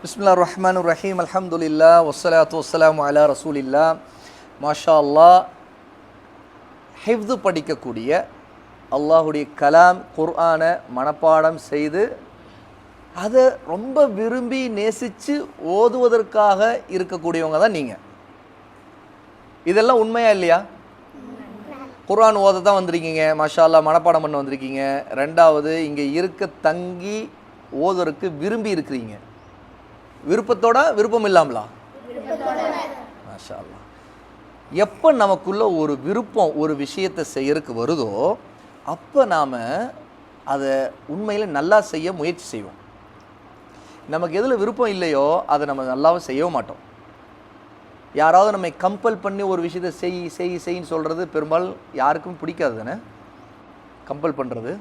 பிஸ்மில்லாஹிர் ரஹ்மானிர் ரஹீம். அல்ஹம்துலில்லாஹ் வஸ்ஸலாத்து வஸ்ஸலாமு அலா ரசூலில்லாஹ். மாஷா அல்லாஹ், ஹிஃப்து படிக்கக்கூடிய, அல்லாஹுடைய கலாம் குர்ஆனை மனப்பாடம் செய்து அதை ரொம்ப விரும்பி நேசித்து ஓதுவதற்காக இருக்கக்கூடியவங்க தான் நீங்கள். இதெல்லாம் உண்மையா இல்லையா? குர்ஆன் ஓத தான் வந்திருக்கீங்க, மாஷா அல்லாஹ், மனப்பாடம் பண்ண வந்திருக்கீங்க. ரெண்டாவது, இங்கே இருக்க தங்கி ஓதுறதுக்கு விரும்பி இருக்கிறீங்க. விருப்பத்தோட விருப்பம் இல்லாமலா? மாஷா அல்லாஹ். எப்போ நமக்குள்ள ஒரு விருப்பம் ஒரு விஷயத்தை செய்யறதுக்கு வருதோ அப்போ நாம் அதை உண்மையில் நல்லா செய்ய முயற்சி செய்வோம். நமக்கு எதில் விருப்பம் இல்லையோ அதை நம்ம நல்லாவும் செய்யவும் மாட்டோம். யாராவது நம்மை கம்பல் பண்ணி ஒரு விஷயத்தை செய்யின்னு சொல்கிறது பெரும்பாலும் யாருக்கும் பிடிக்காது தானே, கம்பல் பண்ணுறது.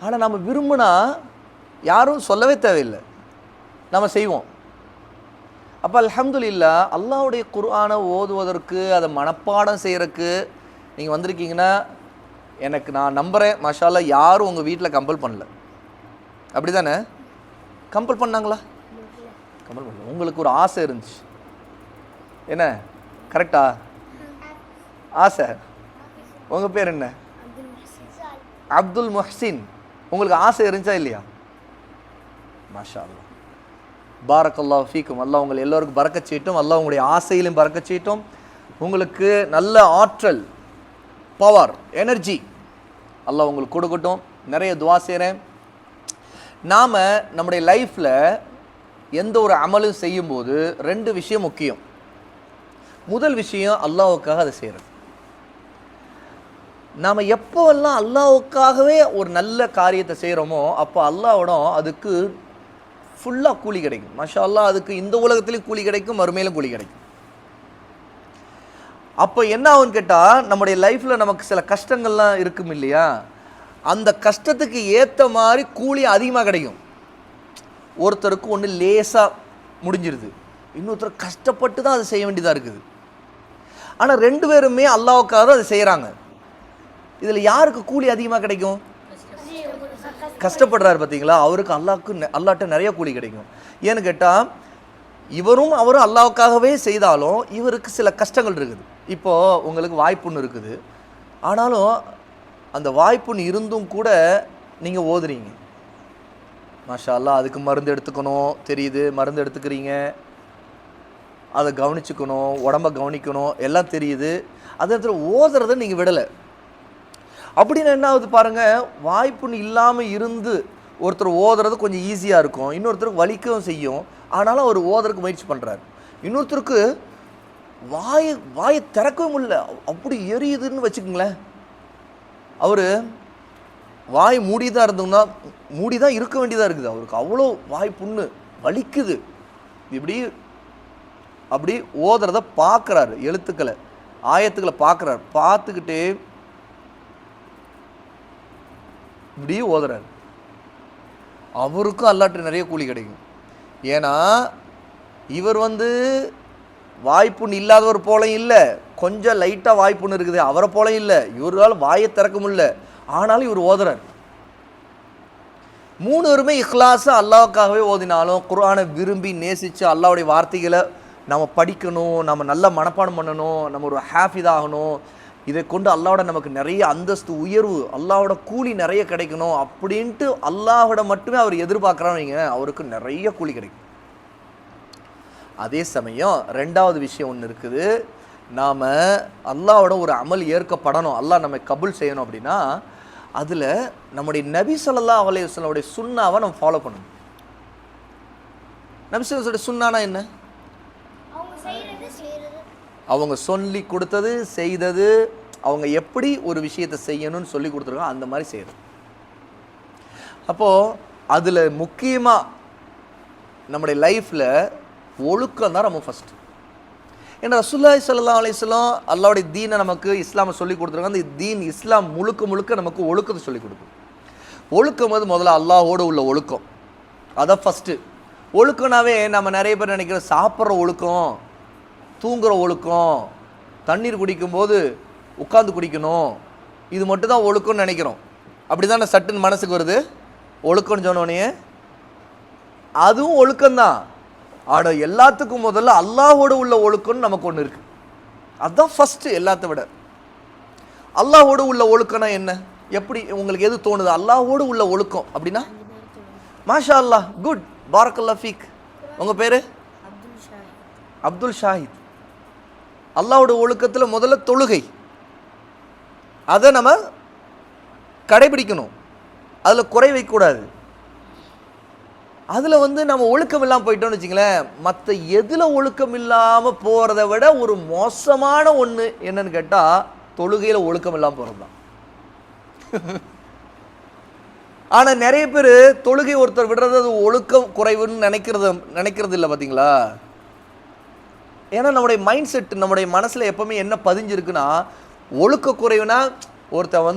ஆனால் நம்ம விரும்பினா யாரும் சொல்லவே தேவையில்லை, நம்ம செய்வோம். அப்போ அல்ஹம்துலில்லாஹ், அல்லாஹ்வுடைய குர்ஆனை ஓதுவதற்கு, அதை மனப்பாடம் செய்கிறதுக்கு நீங்கள் வந்திருக்கீங்கன்னா எனக்கு நான் நம்புகிறேன், மாஷா அல்லாஹ், யாரும் உங்கள் வீட்டில் கம்பல் பண்ணல. அப்படி தானே? கம்பல் பண்ணாங்களா? கம்பல் பண்ணல. உங்களுக்கு ஒரு ஆசை இருந்துச்சு, என்ன கரெக்டா? ஆசை. உங்கள் பேர் என்ன? அப்துல் முஹ்சின். உங்களுக்கு ஆசை இருந்துச்சா இல்லையா? மாஷா அல்லாஹ், பாரக்கல்லாஹு ஃபீக்கும். அல்லாஹ் உங்களை எல்லோருக்கும் பரக்கத் செய்யட்டும். அல்லாஹ் உங்களுடைய ஆசையிலும் பரக்கத் செய்யட்டும். உங்களுக்கு நல்ல ஆற்றல், பவர், எனர்ஜி அல்லாஹ் உங்களுக்கு கொடுக்கட்டும். நிறைய துவா செய்கிறேன். நாம் நம்முடைய லைஃப்பில் எந்த ஒரு அமலும் செய்யும்போது ரெண்டு விஷயம் முக்கியம். முதல் விஷயம் அல்லாஹ்வுக்காக அதை செய்கிறது. நாம் எப்போவெல்லாம் அல்லாஹ்வுக்காகவே ஒரு நல்ல காரியத்தை செய்கிறோமோ அப்போ அல்லாஹ்விடம் அதுக்கு ஃபுல்லாக கூலி கிடைக்கும். மாஷா அல்லாஹ், அதுக்கு இந்த உலகத்துலேயும் கூலி கிடைக்கும், மறுமையிலும் கூலி கிடைக்கும். அப்போ என்ன ஆகுன்னு கேட்டால், நம்முடைய லைஃப்பில் நமக்கு சில கஷ்டங்கள்லாம் இருக்கும் இல்லையா, அந்த கஷ்டத்துக்கு ஏற்ற மாதிரி கூலி அதிகமாக கிடைக்கும். ஒருத்தருக்கு ஒன்று லேசாக முடிஞ்சிருது, இன்னொருத்தர் கஷ்டப்பட்டு தான் அதை செய்ய வேண்டியதாக இருக்குது. ஆனால் ரெண்டு பேருமே அல்லாஹ்வுக்காக தான் அதை செய்கிறாங்க. இதில் யாருக்கு கூலி அதிகமாக கிடைக்கும்? கஷ்டப்படுறாரு பார்த்தீங்களா, அவருக்கு அல்லாஹ்ட்ட நிறைய கூலி கிடைக்கும். ஏன்னு கேட்டால், அவரும் அல்லாஹ்வுக்காகவே செய்தாலும் இவருக்கு சில கஷ்டங்கள் இருக்குது. இப்போது உங்களுக்கு வாய்ப்புன்னு இருக்குது, ஆனாலும் அந்த வாய்ப்புன்னு இருந்தும் கூட நீங்கள் ஓதுறீங்க. மாஷா அல்லாஹ், அதுக்கு மருந்து எடுத்துக்கணும் தெரியுது, மருந்து எடுத்துக்கிறீங்க, அதை கவனிச்சுக்கணும், உடம்பை கவனிக்கணும், எல்லாம் தெரியுது. அதே நேரத்தில் ஓதுறதை நீங்கள் விடலை. அப்படின்னு என்ன ஆகுது பாருங்கள், வாய்ப்புன்னு இல்லாமல் இருந்து ஒருத்தர் ஓதுறது கொஞ்சம் ஈஸியாக இருக்கும், இன்னொருத்தருக்கு வலிக்கவும் செய்யும், ஆனாலும் அவர் ஓதுறதுக்கு முயற்சி பண்ணுறாரு. இன்னொருத்தருக்கு வாயை திறக்கவும் முடியல, அப்படி எரியுதுன்னு வச்சுக்கோங்களேன். அவர் வாய் மூடி தான் இருந்தோம்னா மூடி தான் இருக்க வேண்டியதாக இருக்குது, அவருக்கு அவ்வளோ வாய் புண்ணு வலிக்குது. இப்படி அப்படி ஓதுறத பார்க்குறாரு, எழுத்துக்களை ஆயத்துக்களை பார்க்குறாரு, பார்த்துக்கிட்டே இப்படி ஓதுறாரு. அவருக்கும் அல்லாஹ்ட்ட நிறைய கூலி கிடைக்கும். ஏன்னா இவர் வாய்ப்புன்னு இல்லாதவர் போலையும் இல்லை, கொஞ்சம் லைட்டாக வாய்ப்புன்னு இருக்குது, அவரை போலையும் இல்லை, இவரால் வாயை திறக்க முடியல, ஆனாலும் இவர் ஓதுறார். மூணு பேருமே இஹ்லாஸாக அல்லாஹ்வுக்காகவே ஓதினாலும், குர்ஆனை விரும்பி நேசித்து அல்லாஹ்வுடைய வார்த்தைகளை நம்ம படிக்கணும், நம்ம நல்லா மனப்பாடம் பண்ணணும், நம்ம ஒரு ஹாஃபிஸ் ஆகணும், இதை கொண்டு அல்லாஹ்வோட நமக்கு நிறைய அந்தஸ்து உயர்வு, அல்லாஹ்வோட கூலி நிறைய கிடைக்கணும் அப்படின்ட்டு அல்லாஹ்வோட மட்டுமே அவர் எதிர்பார்க்குறாங்க, அவருக்கு நிறைய கூலி கிடைக்கும். அதே சமயம் ரெண்டாவது விஷயம் ஒன்று இருக்குது, நாம் அல்லாஹ்வோட ஒரு அமல் ஏற்கப்படணும், அல்லாஹ் நம்ம கபூல் செய்யணும் அப்படின்னா அதில் நம்முடைய நபி ஸல்லல்லாஹு அலைஹி வஸல்லம் சுன்னாவை நம்ம ஃபாலோ பண்ணணும். நபி ஸல்லல்லாஹு அலைஹி வஸல்லம் சுன்னானா என்ன? அவங்க சொல்லி கொடுத்தது, செய்தது, அவங்க எப்படி ஒரு விஷயத்தை செய்யணும்னு சொல்லி கொடுத்துருக்காங்க அந்த மாதிரி செய்யணும். அப்போது அதில் முக்கியமாக நம்முடைய லைஃப்பில் ஒழுக்கம் தான் நம்ம ஃபஸ்ட்டு. ஏன்னா ரசூலுல்லாஹி ஸல்லல்லாஹு அலைஹி வஸல்லம் அல்லாஹ்வுடைய தீனை நமக்கு இஸ்லாமை சொல்லி கொடுத்துருக்காங்க. அந்த தீன் இஸ்லாம் முழுக்க நமக்கு ஒழுக்கத்தை சொல்லி கொடுக்கும். ஒழுக்கம் முதல்ல அல்லாஹோடு உள்ள ஒழுக்கம், அதான் ஃபஸ்ட்டு. ஒழுக்கம்னாவே நம்ம நிறைய பேர் நினைக்கிறோம் சாப்பிட்ற ஒழுக்கம், தூங்குகிற ஒழுக்கம், தண்ணீர் குடிக்கும்போது உட்காந்து குடிக்கணும், இது மட்டும் தான் ஒழுக்கம்னு நினைக்கிறோம். அப்படி தான் சட்டுன்னு மனசுக்கு வருது ஒழுக்கம்னு சொன்னோடனே. அதுவும் ஒழுக்கம்தான், ஆட எல்லாத்துக்கும் முதல்ல அல்லாஹோட உள்ள ஒழுக்கம்னு நமக்கு ஒன்று இருக்கு. அதுதான் ஃபர்ஸ்ட். எல்லாத்த விட அல்லாஹோடு உள்ள ஒழுக்கம்னா என்ன? எப்படி உங்களுக்கு எது தோணுது? அல்லாஹோடு உள்ள ஒழுக்கம் அப்படின்னா மாஷா அல்லாஹ், குட், பாரக்கல்லா ஃபீக். உங்கள் பேர்? அப்துல் ஷாஹித். அல்லாஹோட ஒழுக்கத்தில் முதல்ல தொழுகை, அதை நம்ம கடைபிடிக்கணும், அதில் குறை வைக்கக்கூடாது. அதில் நம்ம ஒழுக்கம் இல்லாமல் போயிட்டோம்னு வச்சுங்களேன், மற்ற எதில் ஒழுக்கம் இல்லாமல் போகிறத விட ஒரு மோசமான ஒன்று என்னன்னு கேட்டால் தொழுகையில் ஒழுக்கம் இல்லாமல் போகிறது தான். ஆனால் நிறைய பேர் தொழுகை ஒருத்தர் விடுறது அது ஒழுக்கம் குறைவுன்னு நினைக்கிறது இல்லை, பார்த்தீங்களா? ஏன்னா நம்முடைய மைண்ட் செட், நம்முடைய மனசில் எப்போவுமே என்ன பதிஞ்சிருக்குன்னா, ஒழுக்க குறைவுனா ஒருத்தன்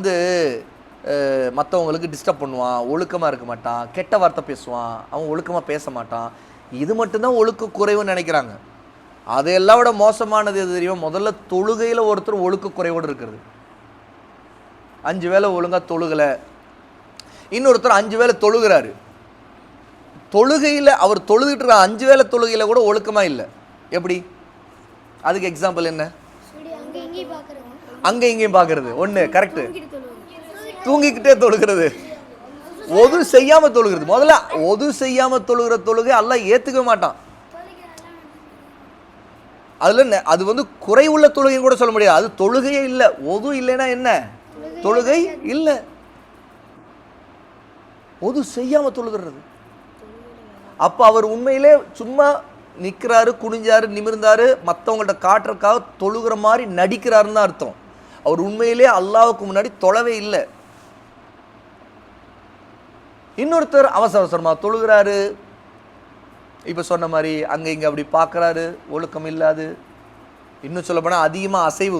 மற்றவங்களுக்கு டிஸ்டர்ப் பண்ணுவான், ஒழுக்கமாக இருக்க மாட்டான், கெட்ட வார்த்தை பேசுவான், அவன் ஒழுக்கமாக பேச மாட்டான், இது மட்டும்தான் ஒழுக்க குறைவுன்னு நினைக்கிறாங்க. அதையெல்லாம் விட மோசமானது எது தெரியும்? முதல்ல தொழுகையில் ஒருத்தர் ஒழுக்க குறைவோடு இருக்கிறது. 5 வேளை ஒழுங்காக தொழுகலை, இன்னொருத்தர் 5 வேளை தொழுகிறாரு. தொழுகையில் அவர் தொழுகிட்டு இருக்க 5 வேளை தொழுகையில் கூட ஒழுக்கமாக இல்லை. எப்படி? அதுக்கு எக்ஸாம்பிள் என்ன? அங்கே இங்கேயும் பார்க்கறது ஒன்று. கரெக்டு. தூங்கிக்கிட்டே தொழுகிறது, ஒது செய்யாமல் தொழுகிறது. முதல்ல ஒது செய்யாமல் தொழுகிற தொழுகை அல்லாஹ் ஏற்றுக்க மாட்டான். அதில் அது குறைவுள்ள தொழுகைன்னு கூட சொல்ல முடியாது. அது தொழுகையே இல்லை. ஒது இல்லைன்னா என்ன? தொழுகை இல்லை. ஒது செய்யாமல் தொழுகிறது. அப்போ அவர் உண்மையிலே சும்மா நிற்கிறாரு, குனிஞ்சாரு, நிமிர்ந்தாரு, மற்றவங்கள்ட்ட காட்டுறதுக்காக தொழுகிற மாதிரி நடிக்கிறாருன்னு தான் அர்த்தம். அவர் உண்மையிலே அல்லாஹ்வுக்கு முன்னாடி தொழவே இல்லை. இன்னொருத்தர் அவசர அவசரமாக தொழுகிறாரு, இப்போ சொன்ன மாதிரி அங்கே இங்கே அப்படி பார்க்குறாரு, ஒழுக்கம் இல்லாது. இன்னும் சொல்ல போனால் அதிகமாக அசைவு,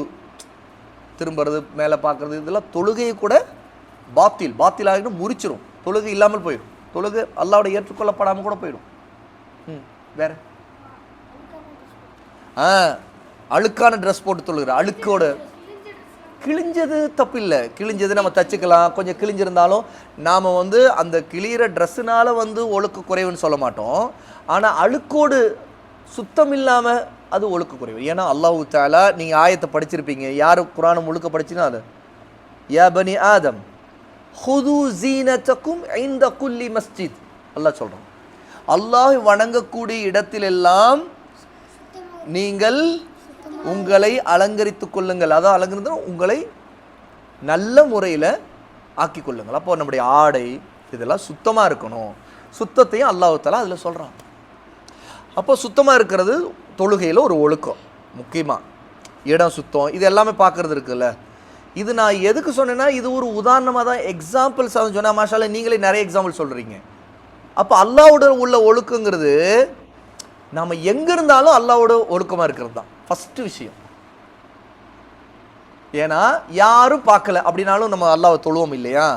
திரும்புறது, மேலே பார்க்குறது, இதெல்லாம் தொழுகையை கூட பாத்திலாகிட்டு முறிச்சிரும். தொழுகை இல்லாமல் போயிடும். தொழுகை அல்லாஹ்வோட ஏற்றுக்கொள்ளப்படாமல் கூட போயிடும். வேற அழுக்கான ட்ரெஸ் போட்டு தொழுகிற, அழுக்கோட கிழிஞ்சது தப்பு இல்லை. கிழிஞ்சது நம்ம தச்சுக்கலாம். கொஞ்சம் கிழிஞ்சிருந்தாலும் நாம் அந்த கிழிகிற ட்ரெஸ்ஸுனால ஒழுக்க குறைவுன்னு சொல்ல மாட்டோம். ஆனால் அழுக்கோடு சுத்தம் இல்லாமல் அது ஒழுக்க குறைவு. ஏன்னா அல்லாஹ் தஆலா, நீங்கள் ஆயத்தை படிச்சிருப்பீங்க, யார் குர்ஆனை முழுக்க படிச்சுன்னா அது யா பனி ஆதம் ஹுது ஜீனத்தக்கும் இன்த குல்லி மஸ்ஜித். அல்லாஹ் சொல்கிறான், அல்லாஹ் வணங்கக்கூடிய இடத்திலெல்லாம் நீங்கள் உங்களை அலங்கரித்துக் கொள்ளுங்கள். அதான் அலங்கரித்து உங்களை நல்ல முறையில் ஆக்கி கொள்ளுங்கள். அப்போ நம்முடைய ஆடை இதெல்லாம் சுத்தமாக இருக்கணும். சுத்தத்தையும் அல்லாஹ் தஆலா அதில் சொல்கிறான். அப்போ சுத்தமாக இருக்கிறது தொழுகையில் ஒரு ஒழுக்கம். முக்கியமாக இடம் சுத்தம், இது எல்லாமே பார்க்குறது இருக்குல்ல. இது நான் எதுக்கு சொன்னேன்னா, இது ஒரு உதாரணமாக தான், எக்ஸாம்பிள்ஸ் அதை சொன்னால் மாஷாஅல்லாஹ் நீங்களே நிறைய எக்ஸாம்பிள் சொல்கிறீங்க. அப்போ அல்லாஹ்வோட உள்ள ஒழுக்கங்கிறது நம்ம எங்கே இருந்தாலும் அல்லாஹ்வோட ஒழுக்கமாக இருக்கிறது தான் ஃபஸ்ட்டு விஷயம். ஏன்னா யாரும் பார்க்கல அப்படின்னாலும் நம்ம அல்லாஹ்வை தொழுவோம் இல்லையா?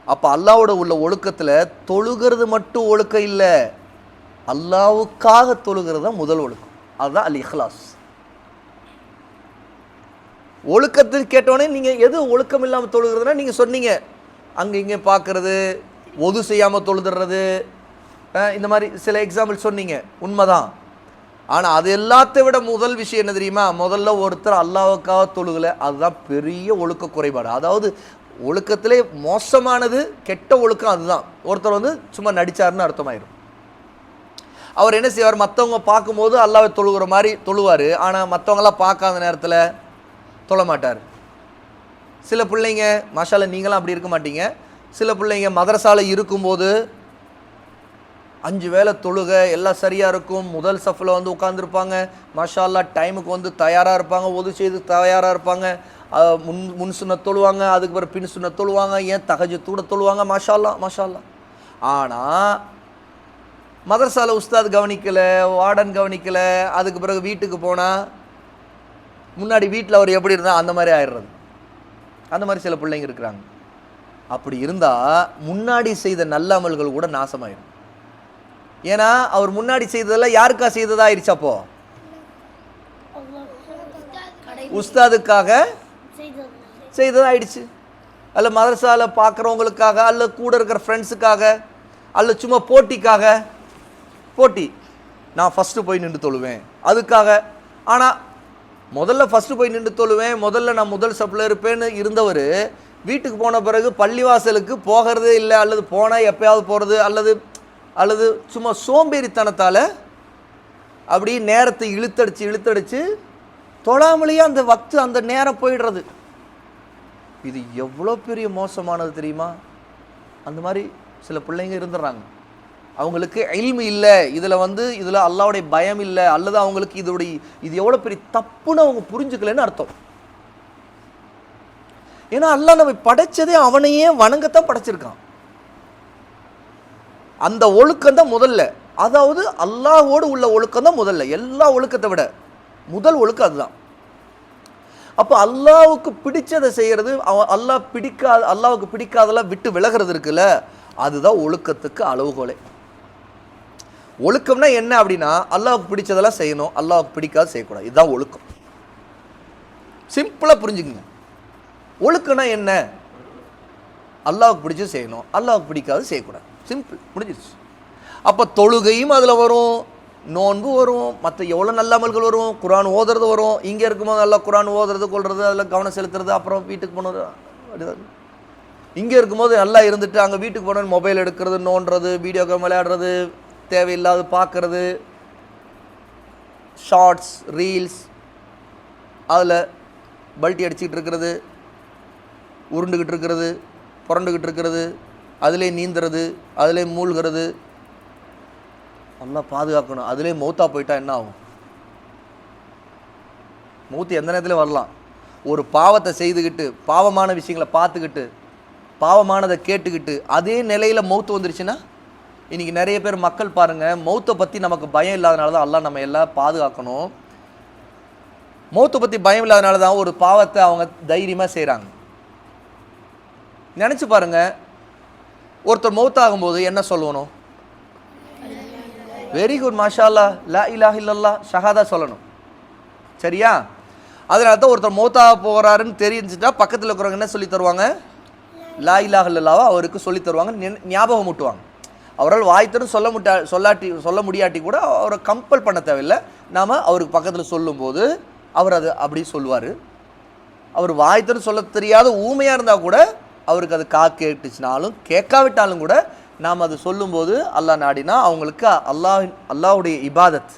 அப்போ அல்லாஹ்வோட உள்ள ஒழுக்கத்தில் தொழுகிறது மட்டும் ஒழுக்கம் இல்லை, அல்லாஹ்வுக்காக தொழுகிறது தான் முதல் ஒழுக்கம். அதுதான் அல் இஹ்லாஸ். ஒழுக்கத்தில் கேட்டோடனே நீங்கள் எது ஒழுக்கம் இல்லாமல் தொழுகிறதுனா, நீங்கள் சொன்னீங்க அங்கே இங்கே பார்க்கறது, ஒது செய்யாமல் தொழுதுறது, இந்த மாதிரி சில எக்ஸாம்பிள் சொன்னீங்க, உண்மைதான். ஆனால் அது எல்லாத்தை விட முதல் விஷயம் என்ன தெரியுமா? முதல்ல ஒருத்தர் அல்லாஹ்வுக்காக தொழுகலை, அதுதான் பெரிய ஒழுக்க குறைபாடு. அதாவது ஒழுக்கத்திலே மோசமானது கெட்ட ஒழுக்கம் அதுதான். ஒருத்தர் சும்மா நடிச்சாருன்னு அர்த்தமாயிரும். அவர் என்ன செய்வார்? மற்றவங்க பார்க்கும்போது அல்லாஹ்வை தொழுகிற மாதிரி தொழுவார், ஆனால் மற்றவங்களாம் பார்க்காத நேரத்தில் தொழ மாட்டார். சில பிள்ளைங்க மாஷாஅல்லாஹ் நீங்களாம் அப்படி இருக்க மாட்டீங்க. சில பிள்ளைங்க மதரசாவில் இருக்கும்போது 5 வேளை தொழுக எல்லாம் சரியாக இருக்கும், முதல் சஃபில் உட்காந்துருப்பாங்க, மாஷாஅல்லாஹ் டைமுக்கு தயாராக இருப்பாங்க, ஒது செய்து தயாராக இருப்பாங்க, முன் சுன்னத் தொழுவாங்க, அதுக்கு பிறகு பின் சுன்னத் தொழுவாங்க, ஏன் தஹஜ்ஜுத் தொழுவாங்க, மாஷாஅல்லாஹ் மாஷாஅல்லாஹ். ஆனால் மதரசாவில் உஸ்தாத் கவனிக்கலை, வார்டன் கவனிக்கலை, அதுக்கு பிறகு வீட்டுக்கு போனால் முன்னாடி வீட்டில் அவர் எப்படி இருந்தால் அந்த மாதிரி ஆயிடுறது. அந்த மாதிரி சில பிள்ளைங்க இருக்கிறாங்க. அப்படி இருந்தால் முன்னாடி செய்த நல்ல அமல்கள் கூட நாசமாயிடும். ஏன்னா அவர் முன்னாடி செய்ததெல்லாம் யாருக்கா செய்ததா ஆயிடுச்சு? அப்போ உஸ்தாதுக்காக செய்ததா ஆயிடுச்சு, அல்ல மதரசாவில் பார்க்குறவங்களுக்காக, அல்ல கூட இருக்கிற ஃப்ரெண்ட்ஸுக்காக, அல்ல சும்மா போட்டிக்காக. போட்டி நான் ஃபஸ்ட்டு போய் நின்று தொழுவேன் அதுக்காக. ஆனால் முதல்ல ஃபஸ்ட்டு போய் நின்று தொழுவேன், முதல்ல நான் முதல் சப்பில் இருப்பேன்னு இருந்தவர் வீட்டுக்கு போன பிறகு பள்ளிவாசலுக்கு போகிறதே இல்லை, அல்லது போனால் எப்போயாவது போகிறது, அல்லது சும்மா சோம்பேறித்தனத்தால் அப்படி நேரத்தை இழுத்தடிச்சு தொழாமலேயே அந்த வக்து அந்த நேரம் போயிடுறது. இது எவ்வளோ பெரிய மோசமானது தெரியுமா? அந்த மாதிரி சில பிள்ளைங்க இருந்துடுறாங்க. அவங்களுக்கு இல்மு இல்லை, இதில் அல்லாஹ்வுடைய பயம் இல்லை, அல்லது அவங்களுக்கு இது எவ்வளோ பெரிய தப்புன்னு அவங்க புரிஞ்சுக்கலன்னு அர்த்தம். ஏன்னா அல்லாஹ் நம்ம படைச்சதே அவனையே வணங்கத்தான் படைச்சிருக்கான். அந்த ஒழுக்கம் தான் முதல்ல, அதாவது அல்லாஹ்வோடு உள்ள ஒழுக்கம் தான் முதல்ல, எல்லா ஒழுக்கத்தை விட முதல் ஒழுக்கம் அதுதான். அப்போ அல்லாஹ்வுக்கு பிடிச்சதை செய்கிறது, அல்லாஹ்வுக்கு பிடிக்காதெல்லாம் விட்டு விலகிறது இருக்குல்ல, அதுதான் ஒழுக்கத்துக்கு அளவுகோலே. ஒழுக்கம்னா என்ன அப்படின்னா, அல்லாஹ்வுக்கு பிடிச்சதெல்லாம் செய்யணும், அல்லாஹ்வுக்கு பிடிக்காத செய்யக்கூடாது, இதுதான் ஒழுக்கம். சிம்பிளாக புரிஞ்சுக்குங்க. ஒழுக்கம்னா என்ன? அல்லாஹ்வுக்கு பிடிச்சது செய்யணும், அல்லாஹ்வுக்கு பிடிக்காது செய்யக்கூடாது, சிம்பிள், முடிஞ்சிருச்சு. அப்போ தொழுகையும் அதில் வரும், நோன்பு வரும், மற்ற எவ்வளோ நல்ல அமல்கள் வரும், குர்ஆன் ஓதுறது வரும். இங்கே இருக்கும்போது நல்லா குர்ஆன் ஓதுறது கொள்வது, அதில் கவனம் செலுத்துறது, அப்புறம் வீட்டுக்கு போனது. இங்கே இருக்கும்போது நல்லா இருந்துட்டு அங்கே வீட்டுக்கு போனோன்னு மொபைல் எடுக்கிறது, நோண்டுறது, வீடியோ கேம் விளையாடுறது, தேவையில்லாத பார்க்குறது, ஷார்ட்ஸ் ரீல்ஸ், அதில் பல்ட்டி அடிச்சுக்கிட்டு இருக்கிறது, உருண்டுக்கிட்டு இருக்கிறது, புரண்டுக்கிட்டு இருக்கிறது, அதிலே நீந்துறது, அதிலே மூழ்கிறது. நல்லா பாதுகாக்கணும். அதிலே மௌத்தா போயிட்டா என்ன ஆகும்? மௌத்து எந்த நேரத்தில் வரலாம். ஒரு பாவத்தை செய்துக்கிட்டு, பாவமான விஷயங்களை பார்த்துக்கிட்டு, பாவமானதை கேட்டுக்கிட்டு அதே நிலையில் மௌத்து வந்துருச்சுன்னா, இன்றைக்கி நிறைய பேர் மக்கள் பாருங்கள், மௌத்தை பற்றி நமக்கு பயம் இல்லாதனால தான் அல்லாஹ் நம்ம எல்லாம் பாதுகாக்கணும். மௌத்தை பற்றி பயம் இல்லாதனால தான் ஒரு பாவத்தை அவங்க தைரியமாக செய்கிறாங்க. நினச்சி பாருங்கள், ஒருத்தர் மௌத்தாகும்போது என்ன சொல்லணும்? வெரி குட், மாஷா அல்லாஹ், லா இலாஹ இல்லல்லாஹ், ஷஹாதா சொல்லணும். சரியா? அதனால தான் ஒருத்தர் மௌத்தாக போகிறாருன்னு தெரிஞ்சுட்டா பக்கத்தில் இருக்கிறவங்க என்ன சொல்லி தருவாங்க? லா இலாஹ இல்லல்லாஹ் அவருக்கு சொல்லி தருவாங்க, ஞாபகம் முட்டுவாங்க. அவரால் வாய்த்தரும் சொல்ல முடியாட்டி கூட அவரை கம்பல் பண்ண தேவையில்லை. நாம் அவருக்கு பக்கத்தில் சொல்லும்போது அவர் அது அப்படி சொல்லுவார். அவர் வாய்த்தரும் சொல்ல தெரியாத ஊமையாக இருந்தால் கூட அவருக்கு அது கேட்டுச்சுனாலும் கேட்காவிட்டாலும் கூட நாம் அது சொல்லும்போது அல்லாஹ் நாடினா அவங்களுக்கு அல்லாஹ்வுடைய இபாதத்,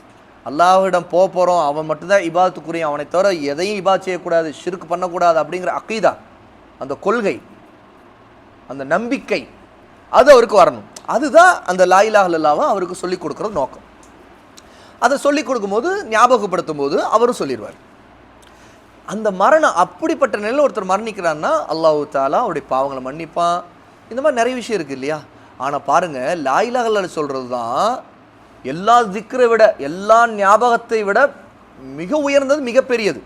அல்லாஹ்விடம் போகிறோம், அவன் மட்டும்தான் இபாதத்துக்குரிய, அவனை தவிர எதையும் இபாத் செய்யக்கூடாது, ஷிர்க் பண்ணக்கூடாது அப்படிங்கிற அக்கீதா, அந்த கொள்கை, அந்த நம்பிக்கை, அது அவருக்கு வரணும். அதுதான் அந்த லா இலாஹ இல்லல்லாஹ்வை அவருக்கு சொல்லிக் கொடுக்குறது நோக்கம். அதை சொல்லிக் கொடுக்கும்போது ஞாபகப்படுத்தும் போது அவரும் சொல்லிடுவார். அந்த மரணம், அப்படிப்பட்ட நிலையில் ஒருத்தர் மரணிக்கிறான்னா அல்லாஹ் தஆலா அவருடைய பாவங்களை மன்னிப்பான். இந்த மாதிரி நிறைய விஷயம் இருக்குது இல்லையா? ஆனால் பாருங்கள், லா இலாஹ இல்லல்லாஹ் சொல்கிறது தான் எல்லா திக்ரை விட, எல்லா ஞாபகத்தை விட மிக உயர்ந்தது, மிகப்பெரியது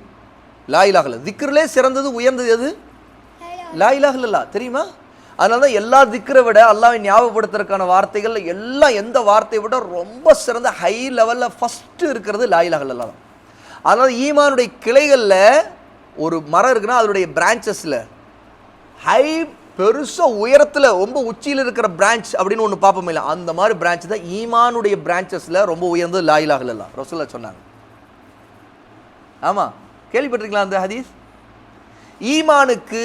லா இலாஹ இல்லல்லாஹ். திக்ரிலே சிறந்தது உயர்ந்தது எது? லா இலாஹ இல்லல்லாஹ். தெரியுமா? அதனால தான் எல்லா திக்ரை விட, அல்லாஹ்வை ஞாபகப்படுத்துறதுக்கான வார்த்தைகள் எல்லாம் எந்த வார்த்தையை விட ரொம்ப சிறந்த ஹை லெவலில் ஃபஸ்ட்டு இருக்கிறது லா இலாஹ இல்லல்லாஹ் தான். அதனால் ஈமானுடைய கிளைகளில் ஒரு மரம் இருக்குன்னா அதனுடைய பிரான்ச்சஸில் ஹை பெருசாக உயரத்தில் ரொம்ப உச்சியில் இருக்கிற பிரான்ச் அப்படின்னு ஒன்று பார்ப்போம் இல்லை, அந்த மாதிரி பிரான்ச் தான் ஈமானுடைய பிரான்ச்சஸில் ரொம்ப உயர்ந்தது லா இலாஹ இல்லல்லாஹ். ரசூலுல்லாஹ் சொன்னாங்க. ஆமாம், கேள்விப்பட்டிருக்கலாம் அந்த ஹதீஸ். ஈமானுக்கு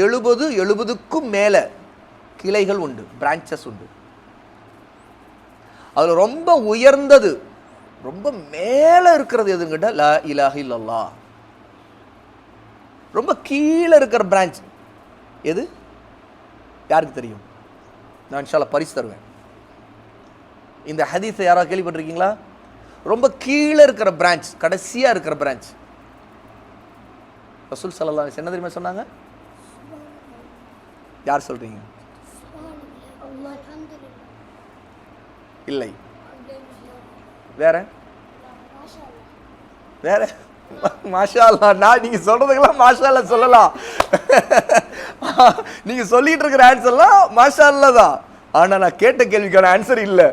70க்கும் மேலே கிளைகள் உண்டு, பிரான்ச்சஸ் உண்டு. அதில் ரொம்ப உயர்ந்தது, ரொம்ப மேலே இருக்கிறது எதுன்னு கேட்டால் லா இலாஹ இல்லல்லாஹ். ரொம்ப கீழே இருக்கிற பிரான்ச் எது? யாருக்கு தெரியும்? நான் இன்ஷா அல்லாஹ் பரிசு தருவேன். இந்த ஹதீஸை யாராவது கேள்விப்பட்டிருக்கீங்களா? ரொம்ப கீழே இருக்கிற பிரான்ச், கடைசியாக இருக்கிற பிரான்ச். ரசூல் ஸல்லல்லாஹு அலைஹி வஸல்லம் என்ன தெரியுமா சொன்னாங்க? யார் சொல்றீங்க? இல்லை, வேற வேற மாஷா அல்லாஹ். நான் நீங்க சொல்றதுக்கெல்லாம் மாஷா அல்லாஹ் சொல்லலாம். நீங்க சொல்லிட்டு இருக்கிற ஆன்சர்லாம் மாஷா அல்லாஹ் தான். ஆனா நான் கேட்ட கேள்விக்கான ஆன்சர் இல்லை.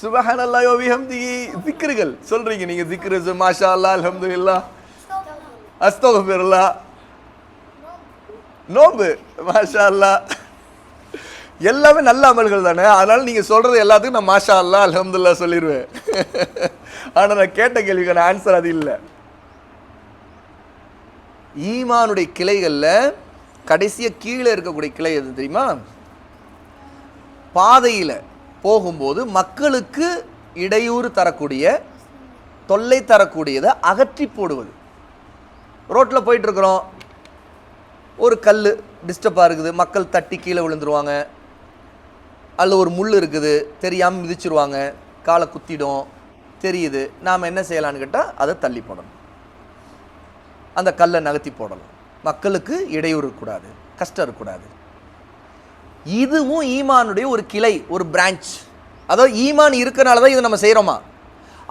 சுப்ஹானல்லாஹி வ பிஹம்திஹி திக்ருகள் சொல்றீங்க நீங்க. திக்ரு மாஷா அல்லாஹ், அல்ஹம்துலில்லாஹ், அஸ்தக்ஃபிருல்லாஹ், நோம்பு மாஷா அல்லாஹ். எல்லாமே நல்ல அமல்கள் தானே. அதனால நீங்கள் சொல்கிறது எல்லாத்துக்கும் நான் மாஷா அல்லா அல்ஹம்துலில்லாஹ் சொல்லிடுவேன். ஆனால் நான் கேட்ட கேள்விக்கான ஆன்சர் அது இல்லை. ஈமானுடைய கிளைகளில் கடைசியாக கீழே இருக்கக்கூடிய கிளை எது தெரியுமா? பாதையில் போகும்போது மக்களுக்கு இடையூறு தரக்கூடிய, தொல்லை தரக்கூடியதை அகற்றி போடுவது. ரோட்டில் போயிட்டுருக்குறோம், ஒரு கல் டிஸ்டர்பாக இருக்குது, மக்கள் தட்டி கீழே விழுந்துருவாங்க, அதில் ஒரு முள் இருக்குது தெரியாமல் மிதிச்சிருவாங்க, காலை குத்திடும் தெரியுது. நாம் என்ன செய்யலான்னு கேட்டால் அதை தள்ளி போடணும், அந்த கல்லை நகர்த்தி போடலாம். மக்களுக்கு இடையூறு இருக்கக்கூடாது, கஷ்டம் இருக்கக்கூடாது. இதுவும் ஈமானுடைய ஒரு கிளை, ஒரு பிரான்ச். அதாவது ஈமான் இருக்கிறனால தான் இதை நம்ம செய்கிறோமா?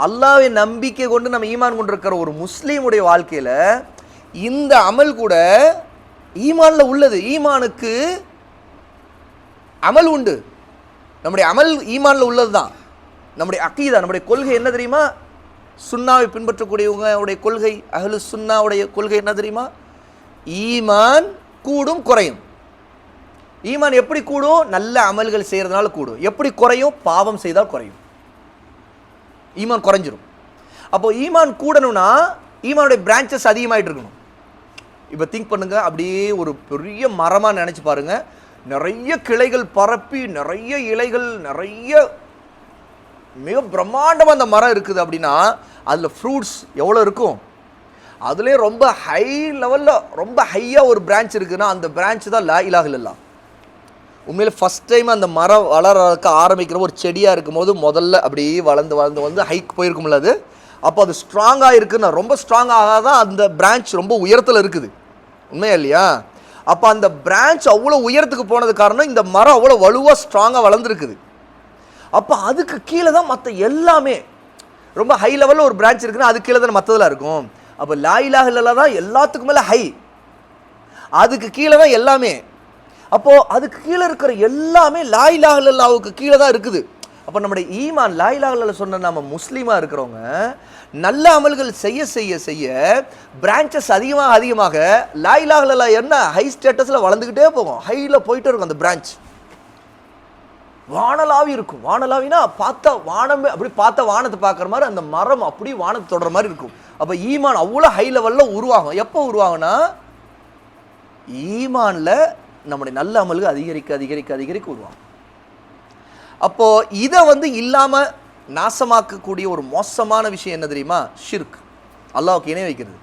அல்லாஹ்வை நம்பிக்கை கொண்டு நம்ம ஈமான் கொண்டு இருக்கிற ஒரு முஸ்லீமுடைய வாழ்க்கையில் இந்த அமல் கூட ஈமானில் உள்ளது. ஈமானுக்கு அமல் உண்டு. நம்முடைய அமல் ஈமானில் உள்ளது தான். நம்முடைய அகீதா, நம்முடைய கொள்கை என்ன தெரியுமா? சுன்னாவை பின்பற்றக்கூடியவங்களுடைய கொள்கை, அஹ்லு சுன்னாவுடைய கொள்கை என்ன தெரியுமா? ஈமான் கூடும் குறையும். ஈமான் எப்படி கூடும்? நல்ல அமல்கள் செய்கிறதுனால கூடும். எப்படி குறையும்? பாவம் செய்தால் குறையும். ஈமான் குறைஞ்சிரும். அப்போ ஈமான் கூடணும்னா ஈமானுடைய பிரான்ச்சஸ் அதிகமாகிட்டு இருக்கணும். இப்போ திங்க் பண்ணுங்க, அப்படியே ஒரு பெரிய மரமாக நினச்சி பாருங்க, நிறைய கிளைகள் பரப்பி, நிறைய இலைகள், நிறைய மிக பிரம்மாண்டமாக அந்த மரம் இருக்குது அப்படின்னா அதில் ஃப்ரூட்ஸ் எவ்வளோ இருக்கும்? அதுலேயே ரொம்ப ஹை லெவலில் ரொம்ப ஹையாக ஒரு பிரான்ச் இருக்குதுன்னா அந்த பிரான்ச் தான் லா இலாஹ இல்லல்லாஹ். உண்மையில் ஃபஸ்ட் டைம் அந்த மரம் வளர்க்க ஆரம்பிக்கிற ஒரு செடியாக இருக்கும்போது முதல்ல அப்படியே வளர்ந்து வளர்ந்து வந்து ஹைக் போயிருக்கும்ல அது. அப்போ அது ஸ்ட்ராங்காக இருக்குன்னா, ரொம்ப ஸ்ட்ராங்காக தான் அந்த பிரான்ச் ரொம்ப உயரத்தில் இருக்குது. உண்மையா இல்லையா? அப்போ அந்த பிரான்ச் அவ்வளோ உயரத்துக்கு போனது காரணம் இந்த மரம் அவ்வளோ வலுவாக ஸ்ட்ராங்காக வளர்ந்துருக்குது. அப்போ அதுக்கு கீழே தான் மற்ற எல்லாமே. ரொம்ப ஹை லெவலில் ஒரு பிரான்ச் இருக்குன்னா அது கீழே தான் மற்றதெல்லாம் இருக்கும். அப்போ லா இலாஹ இல்லல்லாஹ் தான் எல்லாத்துக்கும் மேலே ஹை, அதுக்கு கீழே தான் எல்லாமே. அப்போது அதுக்கு கீழே இருக்கிற எல்லாமே லா இலாஹ இல்லல்லாஹ்வுக்கு கீழே தான் இருக்குது. அப்போ நம்முடைய ஈமான் லா இலாஹ இல்லல்லாஹ் சொன்ன நம்ம முஸ்லீமாக இருக்கிறவங்க நல்ல அமல்கள் செய்ய செய்ய செய்ய பிரான்ச்சஸ் அதிகமாக அதிகமாக லா இலாஹ இல்லல்லாஹ் என்ன ஹை ஸ்டேட்டஸில் வளர்ந்துக்கிட்டே போகும். ஹையில் போயிட்டே இருக்கும் அந்த பிரான்ச். வானலாவி இருக்கும். வானலாவினா பார்த்தா வானமே அப்படி பார்த்தா வானத்தை பார்க்குற மாதிரி அந்த மரம் அப்படி வானத்தை தொடர மாதிரி இருக்கும். அப்போ ஈமான் அவ்வளோ ஹை லெவலில் உருவாகும். எப்போ உருவாகும்னா ஈமானில் நம்முடைய நல்ல அமல்கள் அதிகரிக்க அதிகரிக்க அதிகரிக்க உருவாகும். அப்போது இதை இல்லாமல் நாசமாக்கக்கூடிய ஒரு மோசமான விஷயம் என்ன தெரியுமா? ஷிர்க், அல்லாஹ்வுக்கு இணை வைக்கிறது.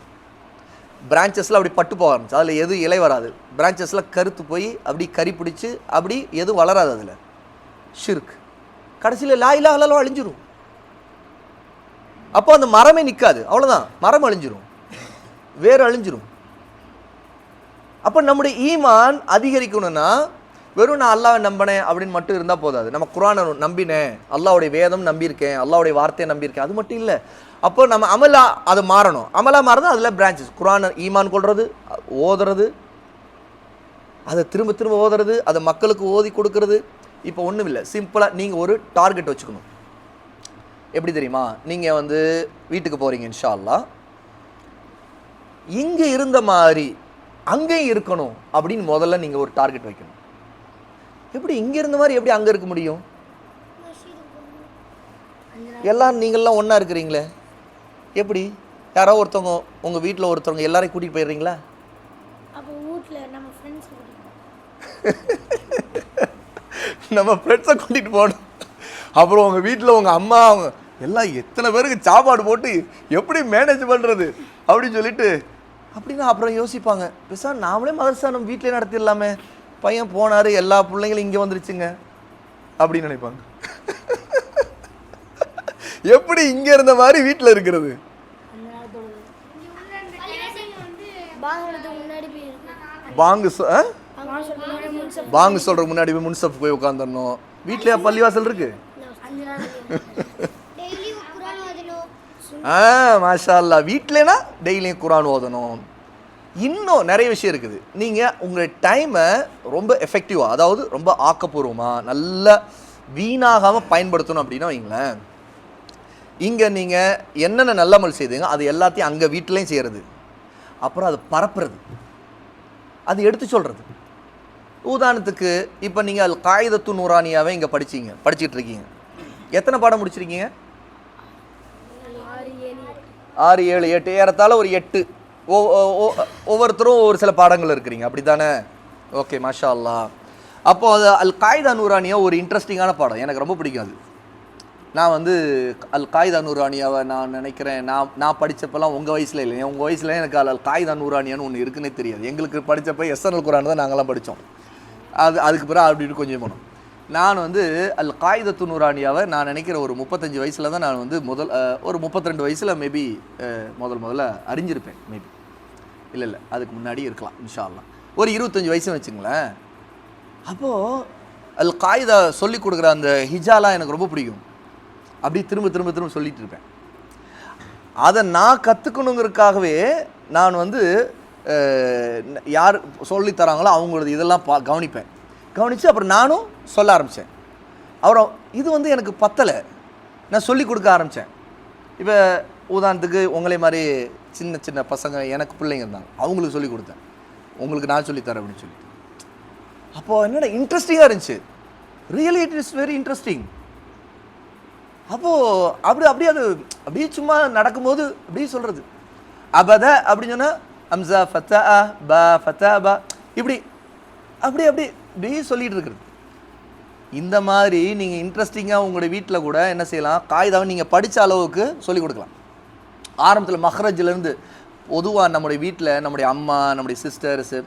பிரான்ச்சஸில் அப்படி பட்டு போக ஆரம்பிச்சு அதில் எதுவும் இலை வராது. பிரான்ச்சஸில் கருத்து போய் அப்படி கறி பிடிச்சி அப்படி எதுவும் வளராது. அதில் ஷிர்க் கடைசியில் லா இலாஹ இல்லல்லாஹ் அழிஞ்சிரும். அப்போ அந்த மரமே நிற்காது, அவ்வளோதான், மரம் அழிஞ்சிரும், வேறு அழிஞ்சிரும். அப்போ நம்முடைய ஈமான் அதிகரிக்கணும்னா வெறும் நான் அல்லாஹ்வை நம்பினேன் அப்படின்னு மட்டும் இருந்தால் போதாது. நம்ம குர்ஆனை நம்பினேன், அல்லாஹ்வுடைய வேதம் நம்பியிருக்கேன், அல்லாஹ்வுடைய வார்த்தையை நம்பியிருக்கேன், அது மட்டும் இல்லை. அப்போ நம்ம அமலா அது மாறணும். அமலாக மாறணும். அதில் பிரான்ச்சஸ் குர்ஆன் ஈமான் கொள்வது, ஓதுறது, அதை திரும்ப திரும்ப ஓதுறது, அதை மக்களுக்கு ஓதி கொடுக்கறது. இப்போ ஒன்றும் இல்லை, சிம்பிளாக நீங்கள் ஒரு டார்கெட் வச்சுக்கணும். எப்படி தெரியுமா? நீங்கள் வீட்டுக்கு போகிறீங்க, இன்ஷா அல்லாஹ் இங்கே இருந்த மாதிரி அங்கேயும் இருக்கணும் அப்படின்னு முதல்ல நீங்கள் ஒரு டார்கெட் வைக்கணும். எப்படி இங்கே இருந்த மாதிரி எப்படி அங்கே இருக்க முடியும்? எல்லாம் நீங்கள்லாம் ஒன்றா இருக்கிறீங்களே, எப்படி? யாரோ ஒருத்தவங்க உங்கள் வீட்டில் ஒருத்தவங்க எல்லாரையும் கூட்டிகிட்டு போயிடுறீங்களா? நம்ம ஃப்ரெண்ட்ஸை கூட்டிகிட்டு போகணும். அப்புறம் உங்கள் வீட்டில் உங்கள் அம்மா அவங்க எல்லாம் எத்தனை பேருக்கு சாப்பாடு போட்டு எப்படி மேனேஜ் பண்ணுறது அப்படின்னு சொல்லிட்டு அப்படின்னா அப்புறம் யோசிப்பாங்க, பெருசாக நாமளே மதரசா நம்ம வீட்டிலே நடத்திடலாமே, பையன் போனார் எல்லா பிள்ளைங்களும் இங்கே வந்துருச்சுங்க அப்படின்னு நினைப்பாங்க. எப்படி இங்கே இருந்த மாதிரி வீட்டில் இருக்கிறது? பாங்கு சொல்ற முன்னாடி போய் முன்சப் போய் உட்காந்துடணும். வீட்லயே பள்ளிவாசல் இருக்கு. மாஷா அல்லாஹ், வீட்லனா டெய்லியும் குர்ஆன் ஓதணும். இன்னும் நிறைய விஷயம் இருக்குது. நீங்கள் உங்கள் டைமை ரொம்ப எஃபெக்டிவாக, அதாவது ரொம்ப ஆக்கப்பூர்வமாக நல்லா வீணாகாமல் பயன்படுத்தணும் அப்படின்னா வைங்களேன், இங்கே நீங்கள் என்னென்ன நல்லமல் செய்துங்க அது எல்லாத்தையும் அங்கே வீட்டிலையும் செய்கிறது, அப்புறம் அது பரப்புறது, அது எடுத்து சொல்கிறது. உதாரணத்துக்கு இப்போ நீங்கள் அல் காயிதத்து நூரானியாவை இங்கே படிச்சுட்டு இருக்கீங்க. எத்தனை பாடம் முடிச்சிருக்கீங்க? 6 7 8 ஏறத்தாழ ஒரு 8. ஒவ்வொருத்தரும் ஒவ்வொரு சில பாடங்கள் இருக்கிறீங்க, அப்படி தானே? ஓகே, மாஷா அல்லா. அப்போது அது அல் காயிதா நூரானியா ஒரு இன்ட்ரெஸ்டிங்கான பாடம், எனக்கு ரொம்ப பிடிக்கும் அது. நான் வந்து அல் காயிதா நூரானியாவை நான் நினைக்கிறேன், நான் படித்தப்பெல்லாம் உங்கள் வயசில் இல்லை, உங்கள் வயசில் எனக்கு அல் காயிதா நூரானியான்னு ஒன்று இருக்குன்னே தெரியாது. எங்களுக்கு படித்தப்போ எஸ்என்எல் குரான் தான் நாங்கள்லாம் படித்தோம். அதுக்கு பிறகு அப்படி கொஞ்சம் போனோம். நான் வந்து அல் காயிதத்து நூரானியாவை நான் நினைக்கிற ஒரு 35 வயசில் தான் நான் வந்து ஒரு 32 வயசில் மேபி முதல்ல அறிஞ்சிருப்பேன். மேபி இல்லை அதுக்கு முன்னாடி இருக்கலாம் இன்ஷா அல்லாஹ். ஒரு 25 வயசுன்னு வச்சுங்களேன். அப்போது அல் காயிதா சொல்லி கொடுக்குற அந்த ஹிஜாலாம் எனக்கு ரொம்ப பிடிக்கும். அப்படி திரும்ப சொல்லிகிட்டு இருப்பேன். அதை நான் கற்றுக்கணுங்கிறதுக்காகவே நான் வந்து யார் சொல்லித்தராங்களோ அவங்களது இதெல்லாம் கவனித்து அப்புறம் நானும் சொல்ல ஆரம்பித்தேன். அப்புறம் இது வந்து எனக்கு பத்தலை, நான் சொல்லி கொடுக்க ஆரம்பித்தேன். இப்போ உதாரணத்துக்கு உங்களே மாதிரி சின்ன பசங்க எனக்கு பிள்ளைங்க இருந்தாங்க, அவங்களுக்கு சொல்லி கொடுத்தேன், உங்களுக்கு நான் சொல்லித்தரேன் அப்படின்னு சொல்லி. அப்போது என்னடா இன்ட்ரெஸ்டிங்காக இருந்துச்சு, really it is very interesting. அப்போது அப்படியே சும்மா நடக்கும்போது அப்படியே சொல்கிறது அபத அப்படின்னு சொன்னால் அம்சா ஃபத்தா பா ஃபத்தா பா இப்படி சொல்லிகிட்டு இருக்கிறது. இந்த மாதிரி நீங்கள் இன்ட்ரெஸ்டிங்காக உங்களுடைய வீட்டில் கூட என்ன செய்யலாம், காயிதாவை நீங்கள் படித்த அளவுக்கு சொல்லிக் கொடுக்கலாம். ஆரம்பத்தில் மஹ்ரஜ்லேருந்து பொதுவாக நம்முடைய வீட்டில் நம்முடைய அம்மா நம்முடைய சிஸ்டர்ஸு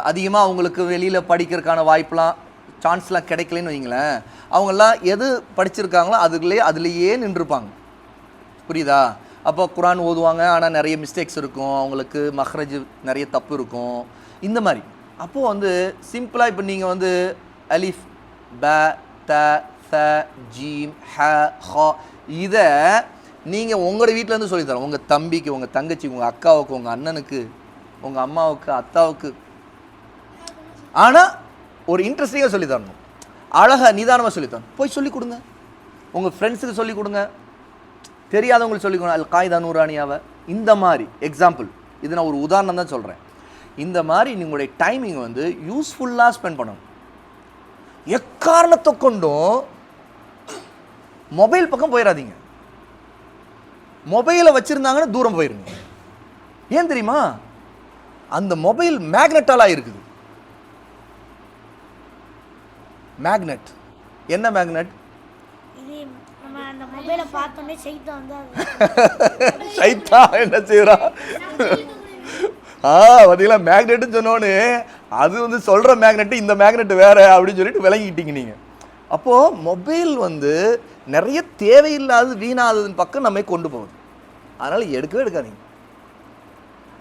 அதிகமாக அவங்களுக்கு வெளியில் படிக்கிறதுக்கான வாய்ப்பெலாம் சான்ஸ்லாம் கிடைக்கலன்னு வைங்களேன், அவங்கெல்லாம் எது படிச்சிருக்காங்களோ அதுலேயே நின்றுருப்பாங்க. புரியுதா? அப்போ குரான் ஓதுவாங்க, ஆனால் நிறைய மிஸ்டேக்ஸ் இருக்கும், அவங்களுக்கு மஹ்ரஜ் நிறைய தப்பு இருக்கும், இந்த மாதிரி. அப்போது வந்து சிம்பிளாக இப்போ நீங்கள் வந்து அலிஃப் ப த ச ஜீம் ஹ ஹ இதை நீங்கள் உங்களோட வீட்டிலேருந்து சொல்லித்தரோம், உங்கள் தம்பிக்கு, உங்கள் தங்கச்சி, உங்கள் அக்காவுக்கு, உங்கள் அண்ணனுக்கு, உங்கள் அம்மாவுக்கு, அத்தாவுக்கு. ஆனால் ஒரு இன்ட்ரெஸ்டிங்காக சொல்லித்தரணும், அழகாக நிதானமாக சொல்லித்தரணும். போய் சொல்லிக் கொடுங்க, உங்கள் ஃப்ரெண்ட்ஸுக்கு சொல்லிக் கொடுங்க, தெரியாதவங்களுக்கு சொல்லிக் கொடுங்க. அல் காயிதா நூரானியாவை இந்த மாதிரி எக்ஸாம்பிள், இது நான் ஒரு உதாரணம் தான் சொல்கிறேன். இந்த மாதிரி உங்களுடைய டைமிங் வந்து யூஸ்ஃபுல்லாக ஸ்பெண்ட் பண்ணணும். எக்காரணத்தை கொண்டும் மொபைல் பக்கம் போயிடாதீங்க. மொபைலை வச்சுருந்தாங்கன்னா தூரம் போயிருங்க. ஏன் தெரியுமா? அந்த மொபைல் மேக்னெட்டால் இருக்குது. மேக்னெட் என்ன மேக்னெட்? சைத்தான் என்ன செய்யறான்? பார்த்தீங்களா, மேக்னெட்டுன்னு சொன்னோன்னு அது வந்து சொல்கிற மேக்னெட்டு இந்த மேக்னெட் வேறு அப்படின்னு சொல்லிட்டு விளங்கிக்கிட்டீங்க நீங்கள். அப்போது மொபைல் வந்து நிறைய தேவையில்லாத வீணாததுன்னு பக்கம் நம்ம கொண்டு போகுது. அதனால் எடுக்கவே எடுக்காதீங்க.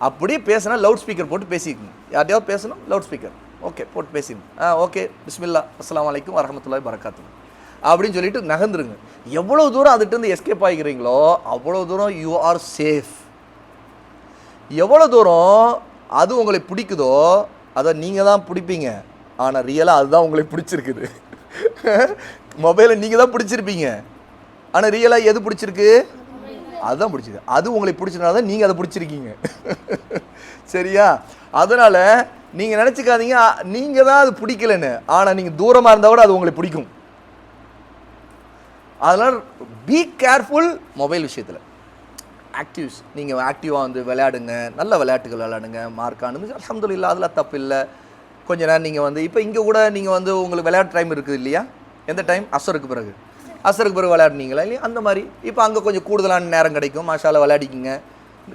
அப்படியே பேசினா லவுட் ஸ்பீக்கர் போட்டு பேசிக்கோங்க. யார்ட்டையாவது பேசணும், லவுட் ஸ்பீக்கர் ஓகே போட்டு பேசிக்கணும். ஓகே பிஸ்மில்லா அஸ்ஸலாமு அலைக்கும் வரஹ்மத்துல்லாஹி பரக்காத்துஹு அப்படின்னு சொல்லிட்டு நகர்ந்துருங்க. எவ்வளோ தூரம் அதுகிட்டேருந்து எஸ்கேப் ஆகிக்கிறீங்களோ அவ்வளோ தூரம் யூ ஆர் சேஃப். எவ்வளோ தூரம் அது உங்களை பிடிக்குதோ அதை நீங்கள் தான் பிடிப்பீங்க, ஆனால் ரியலாக அதுதான் உங்களை பிடிச்சிருக்குது. மொபைலை நீங்கள் தான் பிடிச்சிருப்பீங்க, ஆனால் ரியலாக எது பிடிச்சிருக்கு? அதுதான் பிடிச்சிது. அது உங்களை பிடிச்சதுனால தான் நீங்கள் அதை பிடிச்சிருக்கீங்க. சரியா? அதனால் நீங்கள் நினச்சிக்காதீங்க நீங்கள் தான் அது பிடிக்கலன்னு, ஆனால் நீங்கள் தூரமாக இருந்தால் கூட அது உங்களை பிடிக்கும். அதனால் பி கேர்ஃபுல் மொபைல் விஷயத்தில். ஆக்டிவ்ஸ் நீங்கள் ஆக்டிவாக வந்து விளையாடுங்க, நல்ல விளையாட்டுகள் விளையாடுங்க. மார்க்கானது அல்ஹம்துலில்லாஹ் அதில் தப்பு இல்லை. கொஞ்ச நேரம் நீங்கள் வந்து இப்போ இங்கே கூட நீங்கள் வந்து உங்களுக்கு விளையாட்டு டைம் இருக்குது இல்லையா? எந்த டைம்? அசருக்கு பிறகு விளையாடுனீங்களா இல்லையா? அந்த மாதிரி இப்போ அங்கே கொஞ்சம் கூடுதலான நேரம் கிடைக்கும். மாஷால விளையாடிக்கிங்க,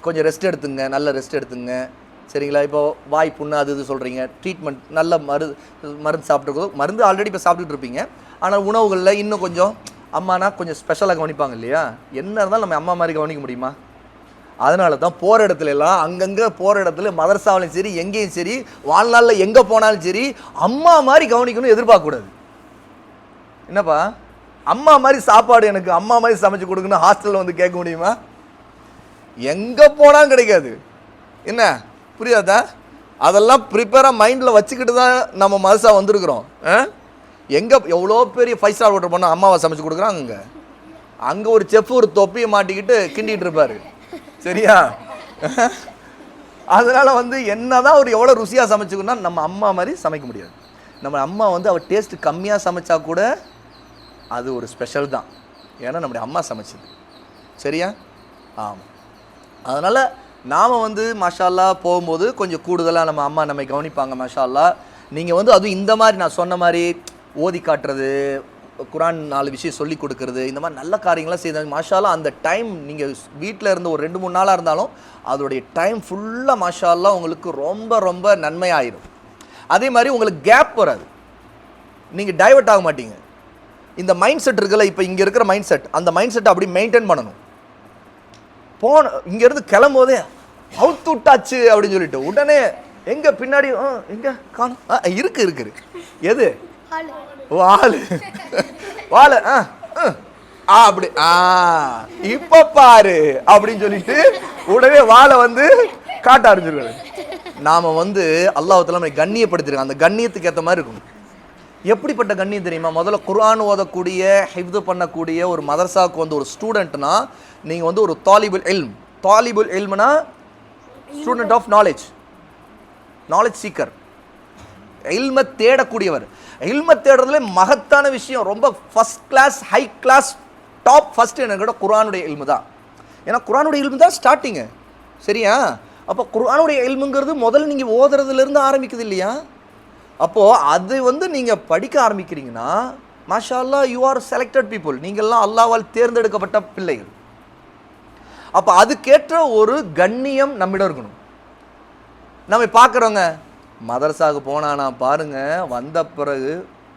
கொஞ்சம் ரெஸ்ட் எடுத்துங்க, நல்ல ரெஸ்ட் எடுத்துங்க. சரிங்களா? இப்போ வாய் புண்ணு அது இது சொல்கிறீங்க, ட்ரீட்மெண்ட் நல்ல மருந்து சாப்பிட்ருக்கோம். மருந்து ஆல்ரெடி இப்போ சாப்பிட்டுட்டு இருப்பீங்க, ஆனால் உணவுகளில் இன்னும் கொஞ்சம் அம்மானா கொஞ்சம் ஸ்பெஷலாக கவனிப்பாங்க இல்லையா? என்ன இருந்தாலும் நம்ம அம்மா மாதிரி கவனிக்க முடியுமா? அதனால தான் போகிற இடத்துல எல்லாம் அங்கங்கே போகிற இடத்துல மதரசாவிலையும் சரி எங்கேயும் சரி வாழ்நாளில் எங்கே போனாலும் சரி அம்மா மாதிரி கவனிக்கணும் எதிர்பார்க்கக்கூடாது. என்னப்பா அம்மா மாதிரி சாப்பாடு எனக்கு அம்மா மாதிரி சமைச்சு கொடுக்கணும் ஹாஸ்டலில் வந்து கேட்க முடியுமா? எங்கே போனாலும் கிடைக்காது. என்ன புரியாதா? அதெல்லாம் ப்ரிப்பேராக மைண்டில் வச்சுக்கிட்டு தான் நம்ம மதரசா வந்திருக்கிறோம். எங்கே எவ்வளோ பெரிய 5 ஸ்டார் ஹோட்டல் போனால் அம்மாவை சமைச்சு கொடுக்குறாங்க. அங்கே ஒரு செஃப் ஒரு தொப்பியை மாட்டிக்கிட்டு கிண்டிகிட்டு இருப்பார். சரியா? அதனால் வந்து என்ன தான் ஒரு எவ்வளோ ருசியாக சமைச்சுக்கணும்னா நம்ம அம்மா மாதிரி சமைக்க முடியாது. நம்ம அம்மா வந்து அவள் டேஸ்ட் கம்மியாக சமைச்சா கூட அது ஒரு ஸ்பெஷல் தான், ஏன்னா நம்முடைய அம்மா சமைச்சது. சரியா? ஆமாம். அதனால் நாம் வந்து மாஷா அல்லாஹ் போகும்போது கொஞ்சம் கூடுதலாக நம்ம அம்மா நம்மை கவனிப்பாங்க. மாஷா அல்லாஹ் நீங்கள் வந்து அதுவும் இந்த மாதிரி நான் சொன்ன மாதிரி ஓதி காட்டுறது, குரான் 4 விஷயம் சொல்லி கொடுக்கறது, இந்த மாதிரி நல்ல காரியங்களாம் செய்தாங்க. மாஷா அல்லாஹ் அந்த டைம் நீங்கள் வீட்டில் இருந்து ஒரு 2-3 நாளாக இருந்தாலும் அதோடைய டைம் ஃபுல்லாக மாஷா அல்லாஹ் உங்களுக்கு ரொம்ப ரொம்ப நன்மையாயிடும். அதே மாதிரி உங்களுக்கு கேப் வராது, நீங்கள் டைவர்ட் ஆக மாட்டீங்க. இந்த மைண்ட் செட் இருக்குல்ல, இப்போ இங்கே இருக்கிற மைண்ட் செட், அந்த மைண்ட் செட்டை அப்படி மெயின்டைன் பண்ணணும். இங்கேருந்து கிளம்போதே அவுத்து விட்டாச்சு அப்படின்னு சொல்லிட்டு உடனே எங்கே பின்னாடி எங்கே காணும் இருக்குது எது வாள் வாள் அப்படி இப்போ பாரு அப்படின்னு சொல்லிட்டு உடனே வாளை வந்து காட்ட ஆரம்பிச்சிருக்காரு. நாம் வந்து அல்லாஹ் நம்மை கண்ணியப்படுத்திருக்கோம், அந்த கண்ணியத்துக்கு ஏற்ற மாதிரி இருக்கும். எப்படிப்பட்ட கண்ணியம் தெரியுமா? முதல்ல குர்ஆன் ஓதக்கூடிய ஹிஃப்து பண்ணக்கூடிய ஒரு மதரசாவுக்கு வந்து ஒரு ஸ்டூடெண்ட்னா நீங்கள் வந்து ஒரு தாலிபுல் இல்ம்னா ஸ்டூடெண்ட் ஆஃப் நாலேஜ் சீக்கர், இல்மை தேடக்கூடியவர். இல்மை தேடுறதுல மகத்தான விஷயம், ரொம்ப first class high class top first என்ன கூட குர்ஆனுடைய இல்மு தான். ஏன்னா குர்ஆனுடைய இல்மு தான் ஸ்டார்டிங்கு. சரியா? அப்போ குர்ஆனுடைய இல்முங்கிறது முதல்ல நீங்கள் ஓதுறதுலேருந்து ஆரம்பிக்குது இல்லையா? அப்போது அது வந்து நீங்கள் படிக்க ஆரம்பிக்கிறீங்கன்னா மாஷா அல்லாஹ் யூ ஆர் செலக்டட் பீப்புள், நீங்கள்லாம் அல்லாஹ்வால் தேர்ந்தெடுக்கப்பட்ட பிள்ளைகள். அப்போ அதுக்கேற்ற ஒரு கண்ணியம் நம்மிடம் இருக்கணும். நம்ம பார்க்குறோங்க மதரசாவுக்கு போனானா பாருங்கள், வந்த பிறகு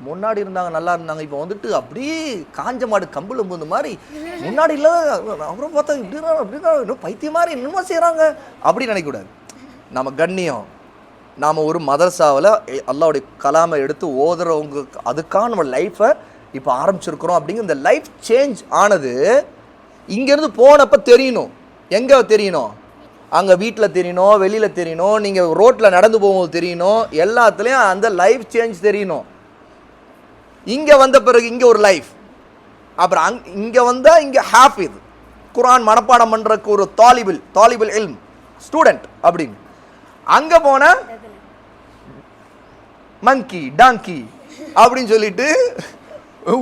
முன்னாடி இருந்தாங்க நல்லா இருந்தாங்க, இப்போ வந்துட்டு அப்படியே காஞ்ச மாடு கம்புல பூந்த மாதிரி முன்னாடி இல்லை, அப்புறம் பார்த்தா இப்படின்னா இன்னும் பைத்தியம் மாதிரி இன்னுமா செய்கிறாங்க அப்படின்னு நினைக்கக்கூடாது. நம்ம கண்ணியம், நாம் ஒரு மதரசாவில் அல்லாஹ்வுடைய கலாமை எடுத்து ஓதுறவங்க அதுக்காக நம்ம லைஃப்பை இப்போ ஆரம்பிச்சிருக்கிறோம். அப்படிங்கிற இந்த லைஃப் சேஞ்ச் ஆனது இங்கேருந்து போனப்போ தெரியணும். எங்கே தெரியணும்? அங்கே வீட்டில் தெரியணும், வெளியில் தெரியணும், நீங்கள் ரோட்டில் நடந்து போகும்போது தெரியணும், எல்லாத்துலேயும் அந்த லைஃப் சேஞ்ச் தெரியணும். இங்கே வந்த பிறகு இங்கே ஒரு லைஃப், அப்புறம் இங்கே வந்தால் இங்கே ஹாஃபிஸ் குர்ஆன் மனப்பாடம் பண்ணுறதுக்கு ஒரு தாலிபுல் இல்ம் ஸ்டூடெண்ட் அப்படின்னு. அங்கே போனால் மங்கி டாங்கி அப்படின்னு சொல்லிட்டு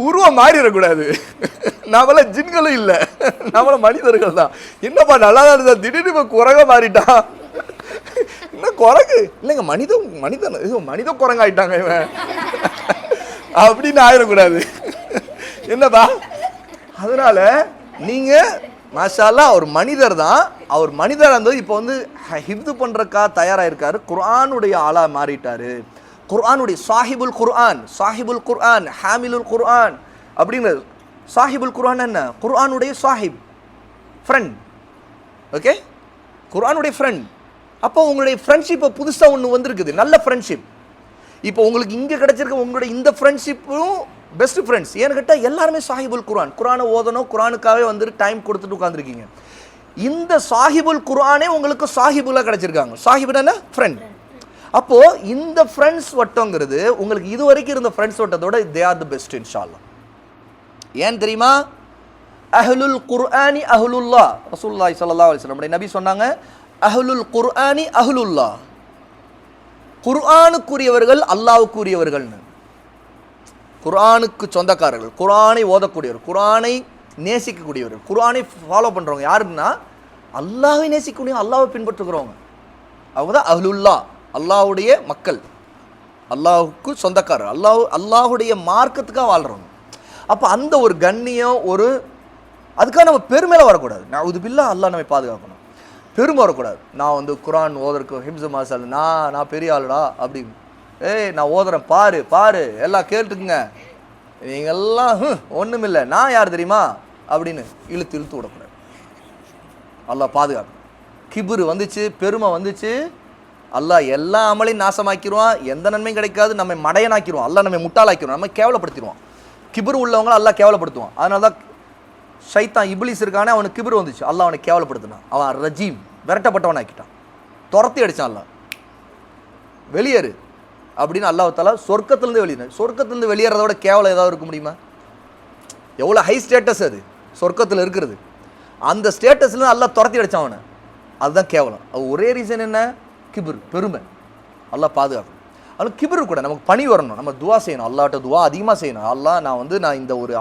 உருவம் மாறிடக்கூடாது. நம்மள ஜின்களும் இல்லை, நம்மள மனிதர்கள் தான். என்னப்பா நல்லா தான் இருந்தா திடீர்னு இப்போ குரங்க மாறிட்டான், இன்னும் குரங்கு இல்லைங்க மனித குரங்காயிட்டாங்க இவன் அப்படின்னு ஆயிடக்கூடாது. என்னப்பா? அதனால நீங்கள் மாஷா அல்லாஹ் ஒரு மனிதர் தான். அவர் மனிதர் இருந்தது இப்போ வந்து ஹிஃப்து பண்ணுறக்கா தயாராக இருக்காரு, குர்ஆனுடைய ஆளாக மாறிட்டாரு. குர்ஆனுடைய சாஹிபுல் குர்ஆன் ஹாமிலுல் குர்ஆன் அப்படிங்கிறது. சாஹிபுல் குர்ஆன் என்ன? குர்ஆனுடைய சாஹிப், ஃப்ரெண்ட். ஓகே, குர்ஆனுடைய ஃப்ரெண்ட். அப்போ உங்களுடைய ஃப்ரெண்ட்ஷிப்பை புதுசாக ஒன்று வந்திருக்குது, நல்ல ஃப்ரெண்ட்ஷிப். இப்போ உங்களுக்கு இங்கே கிடச்சிருக்க உங்களுடைய இந்த ஃப்ரெண்ட்ஷிப்பும் பெஸ்ட் ஃப்ரெண்ட்ஸ். ஏன்னு கேட்டால் எல்லாருமே சாஹிபுல் குர்ஆனை ஓதணும், குர்ஆனுக்காகவே வந்துட்டு டைம் கொடுத்துட்டு உட்காந்துருக்கீங்க. இந்த சாஹிபுல் குர்ஆனே உங்களுக்கு சாஹிபுல்லாக கிடச்சிருக்காங்க. சாஹிபுன்னா என்ன? ஃப்ரெண்ட். அப்போது இந்த ஃப்ரெண்ட்ஸ் வட்டங்கிறது உங்களுக்கு இது வரைக்கும் இருந்த ஃப்ரெண்ட்ஸ் வட்டத்தோட தே ஆர் தி பெஸ்ட் இன்ஷா அல்லாஹ். ஏன் தெரியுமா? அஹ்லுல் குர்ஆனி அஹ்லுல்லாஹ். ரசூலுல்லாஹி ஸல்லல்லாஹு அலைஹி வஸல்லம் நம்முடைய நபி சொன்னாங்க, அஹ்லுல் குர்ஆனி அஹ்லுல்லாஹ். குர்ஆனுக்குரியவர்கள் அல்லாஹ்வுக்குரியவர்கள்னு. குர்ஆனுக்கு சொந்தக்காரர்கள், குர்ஆனை ஓதக்கூடியவர், குர்ஆனை நேசிக்கக்கூடியவர்கள், குர்ஆனை ஃபாலோ பண்ணுறவங்க யாருன்னா அல்லாஹ்வை நேசிக்கக்கூடிய, அல்லாஹ்வை பின்பற்றுகிறவங்க, அவங்க தான் அஹ்லுல்லாஹ், அல்லாஹ்வுடைய மக்கள், அல்லாஹுக்கு சொந்தக்காரர், அல்லாஹுடைய மார்க்கத்துக்காக வாழ்கிறவங்க. அப்போ அந்த ஒரு கண்ணியம், ஒரு அதுக்காக நம்ம பெருமையில வரக்கூடாது. நான் இது பில்லா அல்லாஹ் நம்மை பாதுகாக்கணும், பெருமை வரக்கூடாது. நான் வந்து குர்ஆன் ஓதற்கு ஹிப்ஸு மாசால் நான் பெரிய ஆளுடா அப்படின்னு, நான் ஓதுறேன் பாரு எல்லாம் கேட்டுக்குங்க, நீங்கள்லாம் ஒன்றுமில்லை, நான் யார் தெரியுமா அப்படின்னு இழுத்து விடக்கூடாது. அல்லாஹ் பாதுகாக்கணும். கிபுரு வந்துச்சு, பெருமை வந்துச்சு, அல்லாஹ் எல்லா அமலையும் நாசமாக்கிடுவான், எந்த நன்மையும் கிடைக்காது, நம்ம மடையனாக்கிடுவான், அல்லாஹ் நம்ம முட்டாளாக்கிடுவான், நம்ம கேவலப்படுத்திடுவான். கிபுரு உள்ளவங்களை அல்லாஹ் கேவலப்படுத்துவான். அதனால தான் ஷைத்தான் இப்லீஸ் இருக்கானே, அவனுக்கு கிபுரு வந்துச்சு, அல்லாஹ் அவனை கேவலப்படுத்தினான், அவன் ரஜீம் விரட்டப்பட்டவன் ஆக்கிட்டான், துரத்தி அடித்தான், அல்லாஹ் வெளியேறு அப்படின்னு அல்லாஹ் தஆலா சொர்க்கத்திலேருந்து வெளியேறு. சொர்க்கத்திலேருந்து வெளியேறதோட கேவலம் ஏதாவது இருக்க முடியுமா? எவ்வளோ ஹை ஸ்டேட்டஸ் அது சொர்க்கத்தில் இருக்கிறது, அந்த ஸ்டேட்டஸ்லேருந்து அல்லாஹ் துரத்தி அடித்தான் அவனை, அதுதான் கேவலம். அது ஒரே ரீசன் என்ன? கிபுர், பெருமை. அல்லாஹ் பாதுகாக்கும். அதுவும் கிபிரு கூட நமக்கு பணி வரணும். நம்ம துவா செய்யணும், அல்லாஹ்ட்ட துவா அதிகமாக செய்யணும். அல்லாஹ் நான் இந்த ஒரு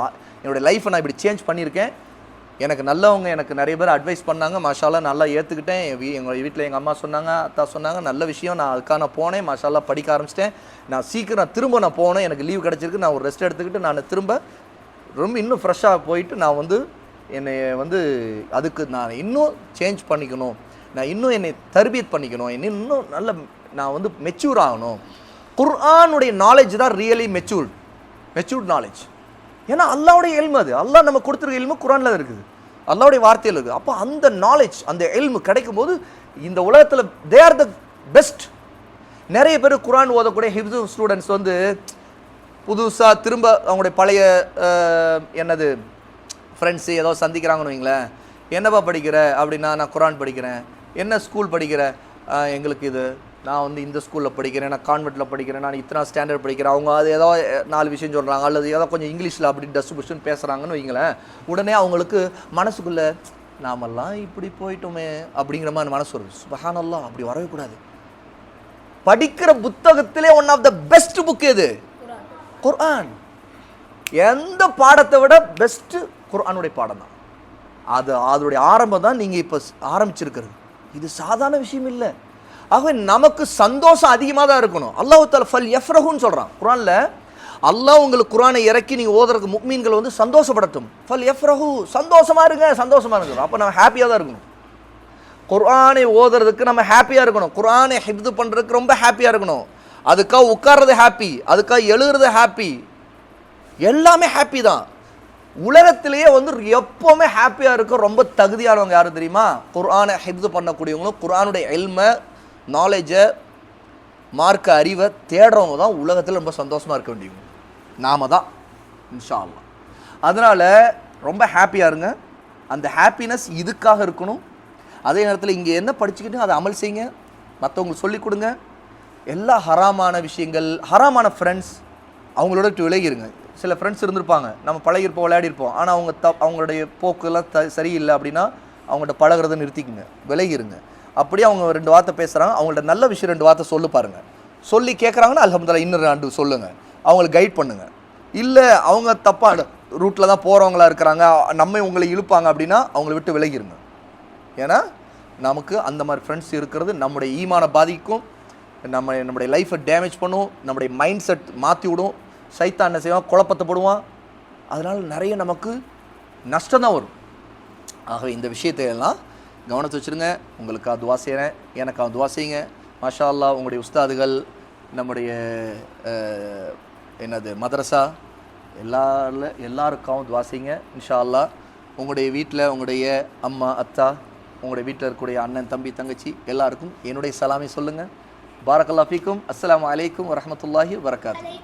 என்னுடைய லைஃப்பை நான் இப்படி சேஞ்ச் பண்ணியிருக்கேன், எனக்கு நல்லவங்க எனக்கு நிறைய பேர் அட்வைஸ் பண்ணாங்க, மாஷால்லா நல்லா ஏற்றுக்கிட்டேன். எங்கள் வீட்டில் எங்கள் அம்மா சொன்னாங்க, அத்தா சொன்னாங்க, நல்ல விஷயம், நான் அதுக்காக நான் போனேன், மாஷால்லா படிக்க ஆரம்பிச்சிட்டேன், நான் சீக்கிரம் திரும்ப நான் போனேன், எனக்கு லீவ் கிடச்சிருக்கு, நான் ஒரு ரெஸ்ட் எடுத்துக்கிட்டு நான் திரும்ப ரொம்ப இன்னும் ஃப்ரெஷ்ஷாக போயிட்டு நான் என்னை அதுக்கு நான் இன்னும் சேஞ்ச் பண்ணிக்கணும், நான் இன்னும் என்னை தர்பியத் பண்ணிக்கணும், இன்னும் நல்ல நான் மெச்சூர் ஆகணும். குர்ஆனுடைய நாலேஜ் தான் ரியலி மெச்சூர்ட் நாலேஜ். ஏன்னா அல்லாஹ்வுடைய இல்மு, அது அல்லாஹ் நம்ம கொடுத்துருக்க இல்மு குர்ஆனில் இருக்குது, அல்லாஹ்வுடைய வார்த்தையில் இருக்குது. அப்போ அந்த நாலேஜ் அந்த இல்மு கிடைக்கும் போது இந்த உலகத்தில் தே ஆர் த பெஸ்ட். நிறைய பேர் குர்ஆன் ஓதக்கூடிய ஹிப்து ஸ்டூடெண்ட்ஸ் புதுசாக திரும்ப அவங்களுடைய பழைய ஃப்ரெண்ட்ஸு ஏதோ சந்திக்கிறாங்கன்னு வைங்களேன், என்னப்பா படிக்கிற அப்படின்னா, நான் குர்ஆன் படிக்கிறேன். என்ன ஸ்கூல் படிக்கிற? எங்களுக்கு இது, நான் இந்த ஸ்கூலில் படிக்கிறேன், நான் கான்வெண்ட்டில் படிக்கிறேன், நான் இத்தனை ஸ்டாண்டர்ட் படிக்கிறேன். அவங்க அது ஏதோ 4 விஷயம் சொல்கிறாங்க, அல்லது ஏதோ கொஞ்சம் இங்கிலீஷில் அப்படி டஸ்ட் பேசுகிறாங்கன்னு வைங்களேன், உடனே அவங்களுக்கு மனசுக்குள்ளே நாமெல்லாம் இப்படி போயிட்டோமே அப்படிங்கிற மாதிரி மனசு வருது. சுப்ஹானல்லாஹ், அப்படி வரவே கூடாது. படிக்கிற புத்தகத்திலே one of the best book எது? குர்ஆன். எந்த பாடத்தை விட பெஸ்ட்டு குர்ஆனுடைய பாடம் தான். அதோடைய ஆரம்பம் தான் நீங்கள் இப்போ ஆரம்பிச்சிருக்கிறது. இது சாதாரண விஷயம் இல்லை. ஆகவே நமக்கு சந்தோஷம் அதிகமாக தான் இருக்கணும். அல்லாஹ் தஆலா ஃபல் யஃப்ரஹுன்னு சொல்கிறான் குர்ஆனில். அல்லாஹ் உங்களுக்கு குர்ஆனை இறக்கி நீங்கள் ஓதுறதுக்கு முஃமின்கள் சந்தோஷப்படட்டும். ஃபல் யஃப்ரஹு, சந்தோஷமாக இருங்க. அப்போ நம்ம ஹாப்பியாக தான் இருக்கணும். குர்ஆனை ஓதுறதுக்கு நம்ம ஹாப்பியாக இருக்கணும். குர்ஆனை ஹிஃப்து பண்ணுறதுக்கு ரொம்ப ஹாப்பியாக இருக்கணும். அதுக்காக உட்கார்றது ஹாப்பி, அதுக்காக எழுதுறது ஹாப்பி, எல்லாமே ஹாப்பி தான். உலகத்திலேயே எப்போவுமே ஹாப்பியாக இருக்க ரொம்ப தகுதியானவங்க யாரும் தெரியுமா? குர்ஆனை ஹிஃப்து பண்ணக்கூடியவங்களும் குர்ஆனுடைய இல்மை, நாலேஜை, மார்க்க அறிவை தேடுறவங்க தான் உலகத்தில் ரொம்ப சந்தோஷமாக இருக்க வேண்டியவங்க நாம தான், இன்ஷா அல்லாஹ். அதனால் ரொம்ப ஹாப்பியாக இருங்க. அந்த ஹாப்பினஸ் இதுக்காக இருக்கணும். அதே நேரத்தில் இங்கே என்ன படிச்சுக்கிட்டு அதை அமல் செய்யுங்க, மற்றவங்களுக்கு சொல்லிக் கொடுங்க. எல்லா ஹராமான விஷயங்கள், ஹராமான ஃப்ரெண்ட்ஸ் அவங்களோட விலகிருங்க. சில ஃப்ரெண்ட்ஸ் இருந்திருப்பாங்க, நம்ம பழகிருப்போம், விளையாடிருப்போம், ஆனால் அவங்களுடைய போக்குலாம் சரியில்லை அப்படின்னா அவங்கள்ட்ட பழகிறத நிறுத்திக்குங்க, விலகிருங்க. அப்படியே அவங்க 2 வார்த்தை பேசுகிறாங்க, அவங்கள்ட்ட நல்ல விஷயம் 2 வார்த்தை சொல்லு பாருங்கள். சொல்லி கேட்குறாங்கன்னா அல்ஹம்துலில்லாஹ் இன்னும் 2 சொல்லுங்கள், அவங்களுக்கு கைட் பண்ணுங்கள். இல்லை அவங்க தப்பாக ரூட்டில் தான் போகிறவங்களா இருக்கிறாங்க, நம்ம உங்களை இழுப்பாங்க அப்படின்னா அவங்கள விட்டு விலகிருங்க. ஏன்னா நமக்கு அந்த மாதிரி ஃப்ரெண்ட்ஸ் இருக்கிறது நம்முடைய ஈமானை பாதிக்கும், நம்முடைய லைஃப்பை டேமேஜ் பண்ணும், நம்முடைய மைண்ட் செட் மாற்றி விடும். சைத்தான் என்ன செய்வான்? குழப்பத்தை போடுவான். அதனால் நிறைய நமக்கு நஷ்டம் தான் வரும். ஆகவே இந்த விஷயத்தை எல்லாம் கவனத்தை வச்சுருங்க. உங்களுக்காக துவா செய்கிறேன், எனக்காக துவா செய்யுங்க. மாஷா அல்லாஹ், உங்களுடைய உஸ்தாதுகள், நம்முடைய மதரசா எல்லாருக்காகவும் துவா செய்யுங்க இன்ஷா அல்லாஹ். உங்களுடைய வீட்டில் உங்களுடைய அம்மா, அத்தா, உங்களுடைய வீட்டில் இருக்கக்கூடிய அண்ணன், தம்பி, தங்கச்சி எல்லாருக்கும் என்னுடைய சலாமை சொல்லுங்கள். பாரக்கல்லாஹ் ஃபீக்கும். அஸ்ஸலாமு அலைக்கும் வரஹ்மத்துல்லாஹி வபரகாத்துஹு.